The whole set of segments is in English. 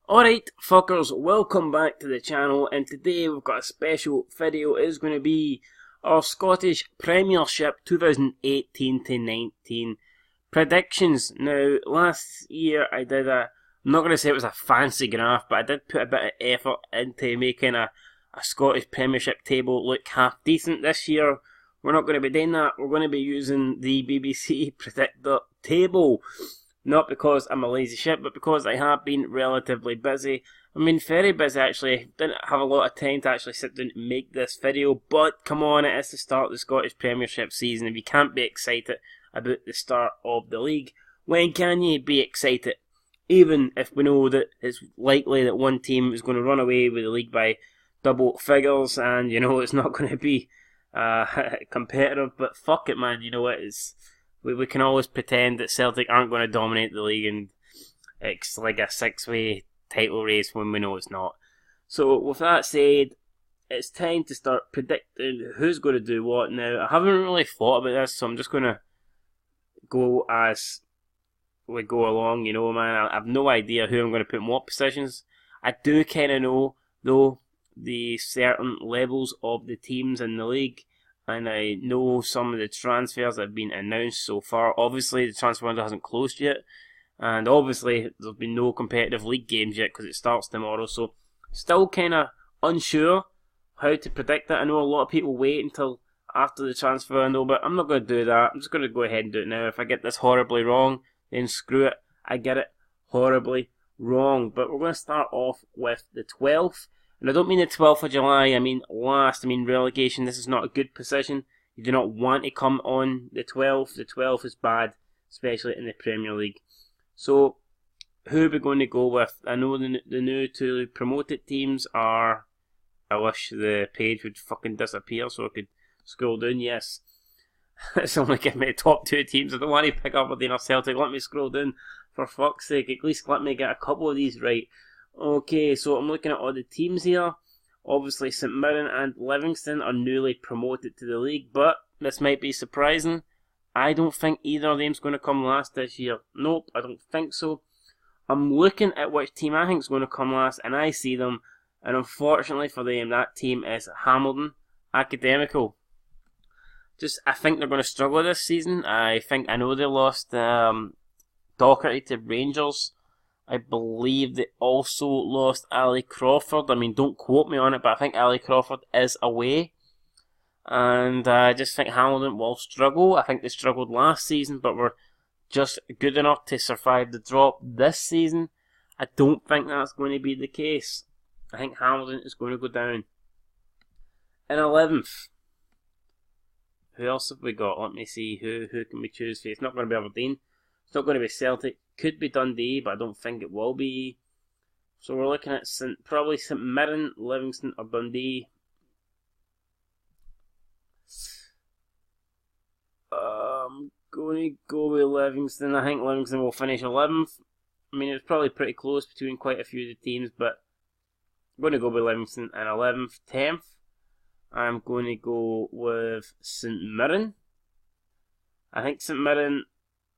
Alright fuckers, welcome back to the channel, and today we've got a special video. It is going to be our Scottish Premiership 2018 to 19 predictions. Now, last year I'm not going to say it was a fancy graph, but I did put a bit of effort into making a Scottish Premiership table look half decent. This year we're not going to be doing that. We're going to be using the BBC Predictor table. Not because I'm a lazy shit, but because I have been relatively busy. I mean, very busy actually. Didn't have a lot of time to actually sit down and make this video. But come on, it is the start of the Scottish Premiership season. If you can't be excited about the start of the league, when can you be excited? Even if we know that it's likely that one team is going to run away with the league by double figures, and you know it's not going to be competitive. But fuck it, man. You know what is. We can always pretend that Celtic aren't going to dominate the league and it's like a six-way title race when we know it's not. So with that said, it's time to start predicting who's going to do what now. I haven't really thought about this, so I'm just going to go as we go along, you know, man. I have no idea who I'm going to put in what positions. I do kind of know, though, the certain levels of the teams in the league. And I know some of the transfers that have been announced so far. Obviously, the transfer window hasn't closed yet. And obviously, there's been no competitive league games yet because it starts tomorrow. So, still kind of unsure how to predict it. I know a lot of people wait until after the transfer window, but I'm not going to do that. I'm just going to go ahead and do it now. If I get this horribly wrong, then screw it. I get it horribly wrong. But we're going to start off with the 12th. And I don't mean the 12th of July, I mean last, I mean relegation. This is not a good position. You do not want to come on the 12th. The 12th is bad, especially in the Premier League. So, who are we going to go with? I know the new two promoted teams are... I wish the page would fucking disappear so I could scroll down. Yes, it's only giving me the top two teams. I don't want to pick up Aberdeen or Celtic. Let me scroll down, for fuck's sake. At least let me get a couple of these right. Okay, so I'm looking at all the teams here. Obviously, St Mirren and Livingston are newly promoted to the league, but this might be surprising. I don't think either of them's going to come last this year. Nope, I don't think so. I'm looking at which team I think is going to come last, and I see them, and unfortunately for them, that team is Hamilton Academical. I think they're going to struggle this season. I know they lost Docherty to Rangers. I believe they also lost Ali Crawford. I mean, don't quote me on it, but I think Ali Crawford is away. And I just think Hamilton will struggle. I think they struggled last season, but were just good enough to survive the drop this season. I don't think that's going to be the case. I think Hamilton is going to go down. In 11th, who else have we got? Let me see. Who can we choose for? It's not going to be Aberdeen. It's not going to be Celtic. Could be Dundee, but I don't think it will be. So we're looking at probably St Mirren, Livingston, or Dundee. I'm going to go with Livingston. I think Livingston will finish 11th. I mean, it's probably pretty close between quite a few of the teams, but I'm going to go with Livingston in 11th. 10th, I'm going to go with St Mirren. I think St Mirren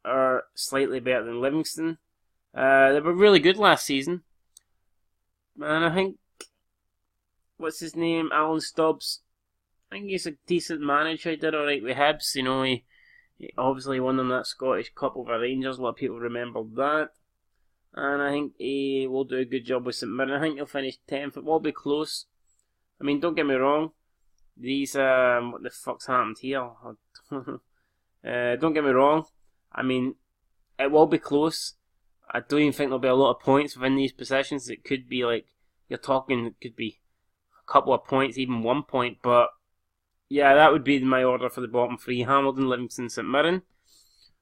are slightly better than Livingston. They were really good last season. And I think, what's his name, Alan Stubbs, I think he's a decent manager. He did alright with Hibs. You know, he obviously won them that Scottish Cup over Rangers. A lot of people remember that. And I think he will do a good job with St Mirren. I think he'll finish 10th. It will be close. I mean, don't get me wrong. These, what the fuck's happened here? Don't get me wrong. I mean, it will be close. I don't even think there'll be a lot of points within these positions. It could be like, you're talking, it could be a couple of points, even 1 point. But, yeah, that would be my order for the bottom three. Hamilton, Livingston, St Mirren.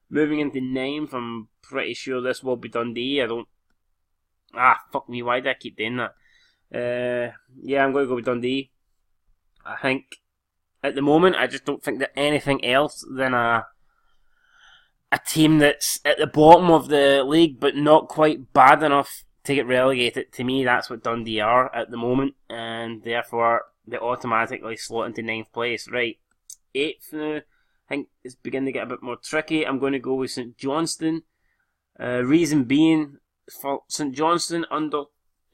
Moving into 9th, I'm pretty sure this will be Dundee. Fuck me, why did I keep doing that? Yeah, I'm going to go with Dundee. I think, at the moment, I just don't think that anything else than a team that's at the bottom of the league but not quite bad enough to get relegated. To me, that's what Dundee are at the moment, and therefore they automatically slot into 9th place. Right, 8th now, I think it's beginning to get a bit more tricky. I'm going to go with St Johnstone. Reason being, for St Johnstone, under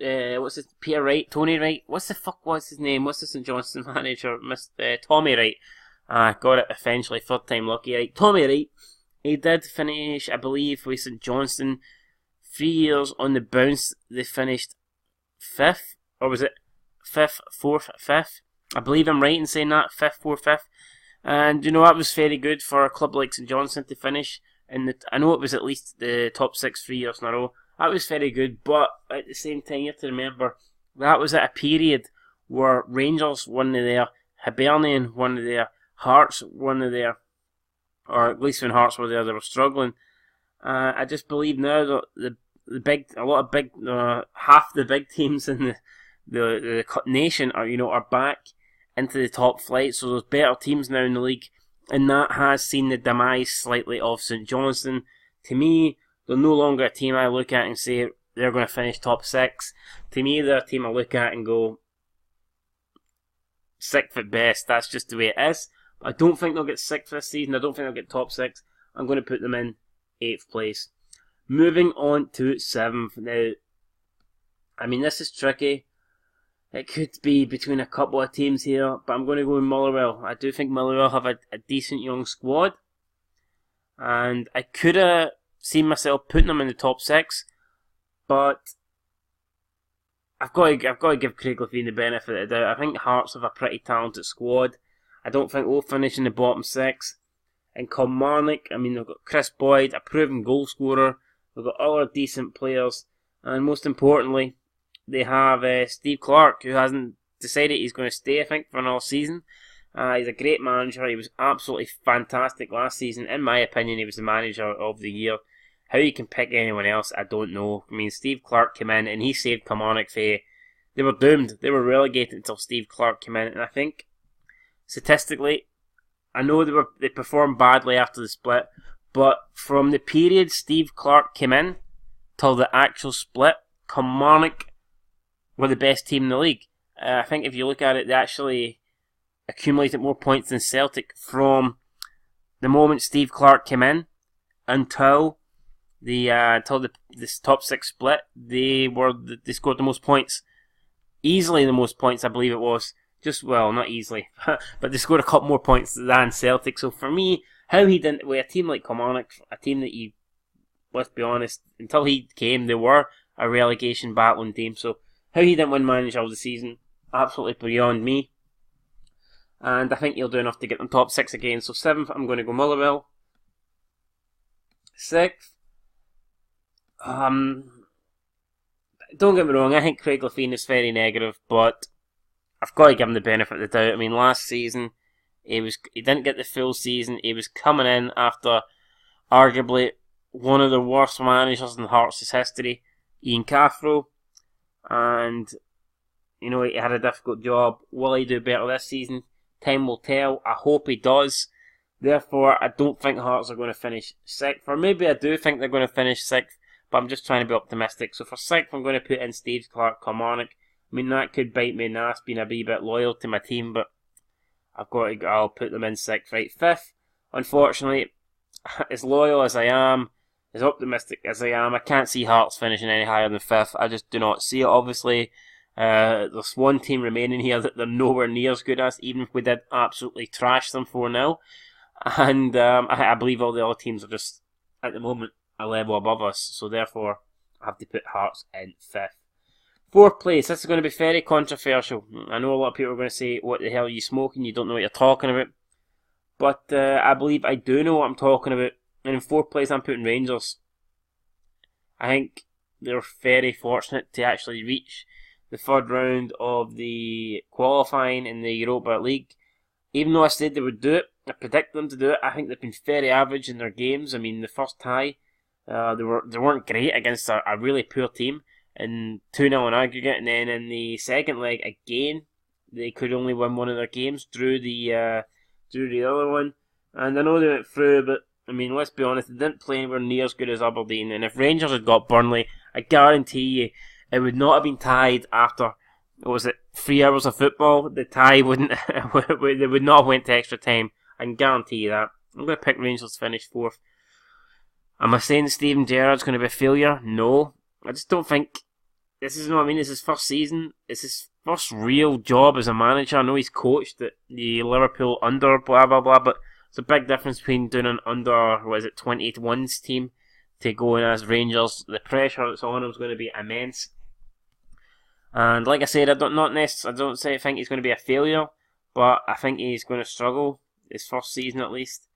what's his, Peter Wright, Tony Wright, what's the fuck was his name? What's the St Johnstone manager? Tommy Wright. Got it eventually, third time lucky, right? Tommy Wright, he did finish, I believe, with St Johnstone 3 years on the bounce. They finished 5th, or was it 5th, 4th, 5th? I believe I'm right in saying that, 5th, 4th, 5th. And, that was very good for a club like St Johnstone to finish. I know it was at least the top 6 3 years in a row. That was very good, but at the same time, you have to remember, that was at a period where Rangers won there, Hibernian won there, Hearts won there, or at least when Hearts were there, they were struggling. I just believe now that half the big teams in the nation are back into the top flight, so there's better teams now in the league, and that has seen the demise slightly of St Johnstone. To me, they're no longer a team I look at and say they're going to finish top 6. To me, they're a team I look at and go 6th at best. That's just the way it is. But I don't think they'll get 6th this season. I don't think they'll get top 6. I'm going to put them in 8th place. Moving on to 7th. Now, this is tricky. It could be between a couple of teams here, but I'm going to go with Motherwell. I do think Motherwell have a decent young squad, and I could have seen myself putting them in the top 6, but I've got to give Craig Levein the benefit of the doubt. I think Hearts have a pretty talented squad. I don't think we'll finish in the bottom 6. And Kilmarnock, they've got Chris Boyd, a proven goal scorer. They've got other decent players, and most importantly, they have Steve Clarke, who hasn't decided he's going to stay, I think, for another season. He's a great manager. He was absolutely fantastic last season. In my opinion, he was the manager of the year. How you can pick anyone else, I don't know. Steve Clarke came in and he saved Kilmarnock. They were doomed. They were relegated until Steve Clarke came in. And I think, statistically, I know they performed badly after the split, but from the period Steve Clarke came in till the actual split, Kilmarnock were the best team in the league. I think if you look at it, they actually accumulated more points than Celtic from the moment Steve Clarke came in until this top 6 split. They scored the most points, easily the most points, I believe it was. Not easily, but they scored a couple more points than Celtic. So for me, how he didn't, with a team like Kilmarnock, a team that let's be honest, until he came, they were a relegation battling team. So how he didn't win manager of the season, absolutely beyond me. And I think he'll do enough to get them top 6 again. So 7th, I'm going to go Motherwell. 6th, don't get me wrong, I think Craig Levein is very negative, but I've got to give him the benefit of the doubt. Last season, he didn't get the full season. He was coming in after arguably one of the worst managers in Hearts' history, Ian Cathro, and he had a difficult job. Will he do better this season? Time will tell. I hope he does. Therefore, I don't think Hearts are going to finish 6th, or maybe I do think they're going to finish 6th, but I'm just trying to be optimistic. So for 6th, I'm going to put in Steve Clarke, Kilmarnock. That could bite me in the ass being a wee bit loyal to my team, but I'll put them in 6th. Right, 5th, unfortunately, as loyal as I am, as optimistic as I am, I can't see Hearts finishing any higher than 5th. I just do not see it, obviously. There's one team remaining here that they're nowhere near as good as, even if we did absolutely trash them 4-0. And I believe all the other teams are just, at the moment, a level above us. So therefore, I have to put Hearts in 5th. 4th place, this is going to be very controversial. I know a lot of people are going to say, what the hell are you smoking? You don't know what you're talking about. But I believe I do know what I'm talking about. And in 4th place, I'm putting Rangers. I think they're very fortunate to actually reach the 3rd round of the qualifying in the Europa League. Even though I said they would do it, I predict them to do it. I think they've been very average in their games. The first tie, they weren't great against a really poor team, and 2-0 in aggregate. And then in the second leg, again, they could only win one of their games, drew the other one. And I know they went through, but let's be honest, they didn't play anywhere near as good as Aberdeen. And if Rangers had got Burnley, I guarantee you, it would not have been tied after, 3 hours of football. The tie wouldn't, they would not have went to extra time. I can guarantee you that. I'm going to pick Rangers to finish 4th. Am I saying Steven Gerrard's going to be a failure? No. I just don't think this is, I mean, it's his first season. It's his first real job as a manager. I know he's coached at the Liverpool under blah blah blah, but it's a big difference between doing an under 21's team to going as Rangers. The pressure that's on him is going to be immense. And like I said, I don't think he's going to be a failure, but I think he's going to struggle his first season at least.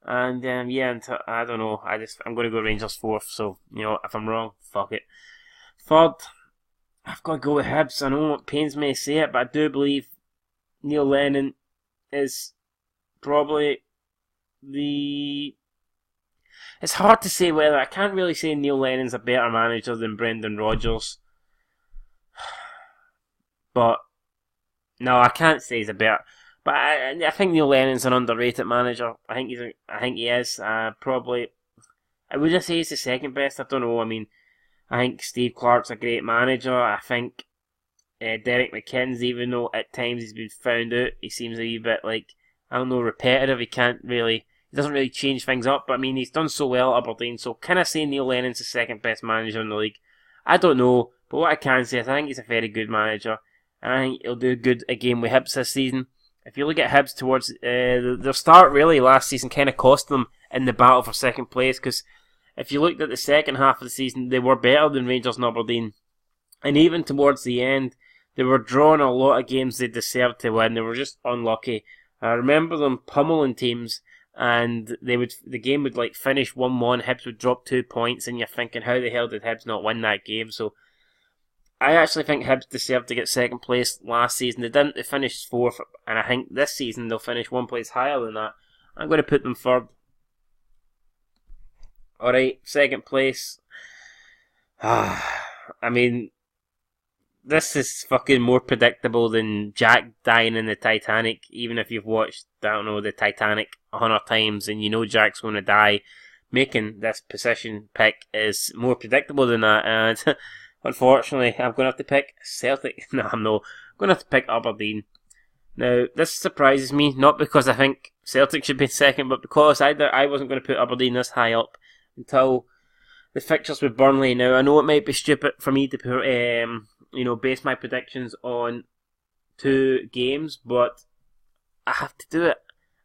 And I don't know. I'm going to go Rangers 4th. So if I'm wrong, fuck it. 3rd, I've got to go with Hibs. I know it pains me to say it, but I do believe Neil Lennon is probably the... It's hard to say whether... I can't really say Neil Lennon's a better manager than Brendan Rodgers. But... No, I can't say he's a better... But I think Neil Lennon's an underrated manager. I think he is. Probably... I wouldn't say he's the second best. I don't know. I mean... I think Steve Clarke's a great manager. I think Derek McKinn's, even though at times he's been found out, he seems a wee bit repetitive. He doesn't really change things up. But I mean, he's done so well at Aberdeen. So can I say Neil Lennon's the second best manager in the league? I don't know. But what I can say is I think he's a very good manager. And I think he'll do good again with Hibs this season. If you look at Hibs towards their start really last season kind of cost them in the battle for second place, because if you looked at the second half of the season, they were better than Rangers and Aberdeen. And even towards the end, they were drawing a lot of games they deserved to win. They were just unlucky. I remember them pummeling teams, and the game would finish 1-1, Hibs would drop 2 points, and you're thinking, how the hell did Hibs not win that game? So I actually think Hibs deserved to get second place last season. They didn't, they finished 4th, and I think this season they'll finish 1 place higher than that. I'm going to put them 3rd. Alright, second place. I mean, this is fucking more predictable than Jack dying in the Titanic. Even if you've watched, the Titanic 100 times and you know Jack's going to die, making this position pick is more predictable than that. And unfortunately, I'm going to have to pick Celtic. No, I'm not. I'm going to have to pick Aberdeen. Now, this surprises me, not because I think Celtic should be second, but because I wasn't going to put Aberdeen this high up until the fixtures with Burnley. Now, I know it might be stupid for me to put, base my predictions on 2 games, but I have to do it.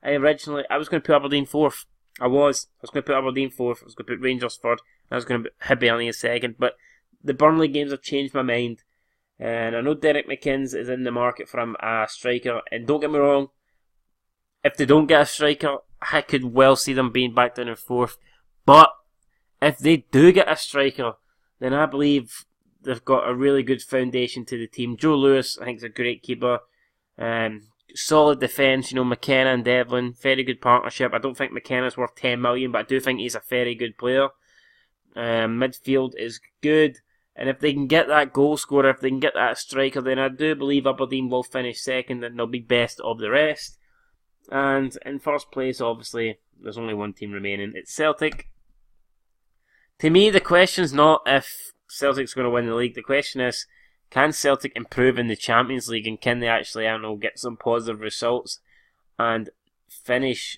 I was going to put Aberdeen 4th. I was going to put Aberdeen 4th. I was going to put Rangers 3rd. I was going to put Hibernian 2nd. But the Burnley games have changed my mind. And I know Derek McKinn's is in the market for a striker. And don't get me wrong, if they don't get a striker, I could well see them being back down in 4th. But if they do get a striker, then I believe they've got a really good foundation to the team. Joe Lewis, I think, is a great keeper. Solid defence, McKenna and Devlin, very good partnership. I don't think McKenna's worth 10 million, but I do think he's a very good player. Midfield is good, and if they can get that goal scorer, if they can get that striker, then I do believe Aberdeen will finish second and they'll be best of the rest. And in first place, obviously, there's only one team remaining. It's Celtic. To me, the question's not if Celtic's going to win the league. The question is, can Celtic improve in the Champions League, and can they actually, get some positive results and finish,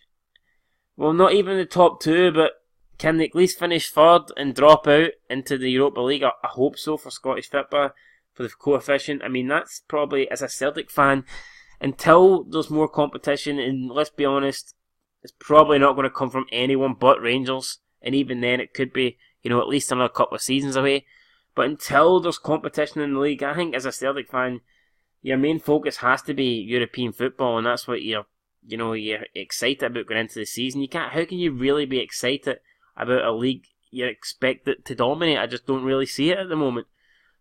well, not even the top 2, but can they at least finish 3rd and drop out into the Europa League? I hope so for Scottish football, for the coefficient. I mean, that's probably, as a Celtic fan, until there's more competition, and let's be honest, it's probably not going to come from anyone but Rangers, and even then it could be, at least another couple of seasons away. But until there's competition in the league, I think as a Celtic fan, your main focus has to be European football, and that's what you're excited about going into the season. How can you really be excited about a league you expect it to dominate? I just don't really see it at the moment.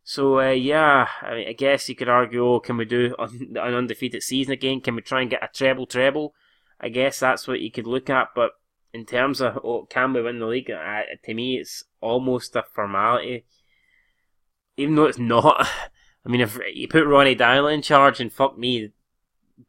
So, I guess you could argue, can we do an undefeated season again? Can we try and get a treble? I guess that's what you could look at, but in terms of, can we win the league? To me, it's almost a formality. Even though it's not. I mean, if you put Ronnie Dyle in charge, and fuck me,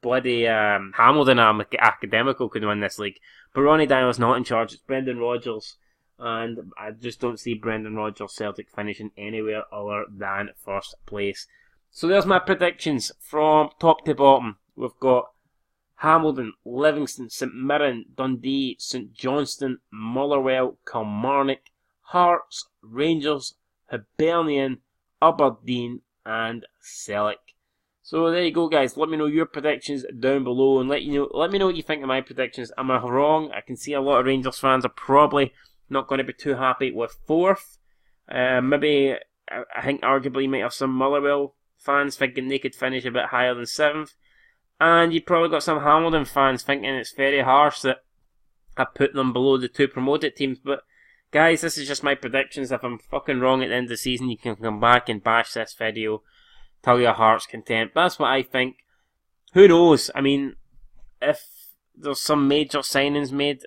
bloody Hamilton Academical could win this league. But Ronnie Dyle's not in charge, it's Brendan Rodgers. And I just don't see Brendan Rodgers Celtic finishing anywhere other than first place. So there's my predictions from top to bottom. We've got Hamilton, Livingston, St Mirren, Dundee, St Johnstone, Motherwell, Kilmarnock, Hearts, Rangers, Hibernian, Aberdeen and Celtic. So there you go, guys. Let me know your predictions down below, and let me know what you think of my predictions. Am I wrong? I can see a lot of Rangers fans are probably not going to be too happy with 4th. Maybe I think arguably you might have some Motherwell fans thinking they could finish a bit higher than 7th, and you probably got some Hamilton fans thinking it's very harsh that I put them below the 2 promoted teams. But guys, this is just my predictions. If I'm fucking wrong at the end of the season, you can come back and bash this video till your heart's content. That's what I think. Who knows? I mean, if there's some major signings made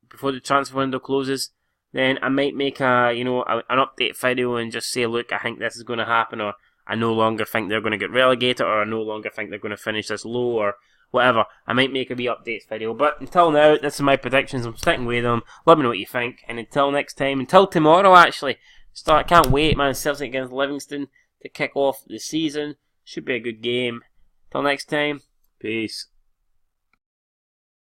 before the transfer window closes, then I might make an update video and just say, look, I think this is going to happen, or I no longer think they're going to get relegated, or I no longer think they're going to finish this low, or whatever. I might make a wee updates video. But until now, this is my predictions. I'm sticking with them. Let me know what you think. And until next time, until tomorrow actually, I can't wait, man. Celtic against Livingston to kick off the season. Should be a good game. Till next time, peace.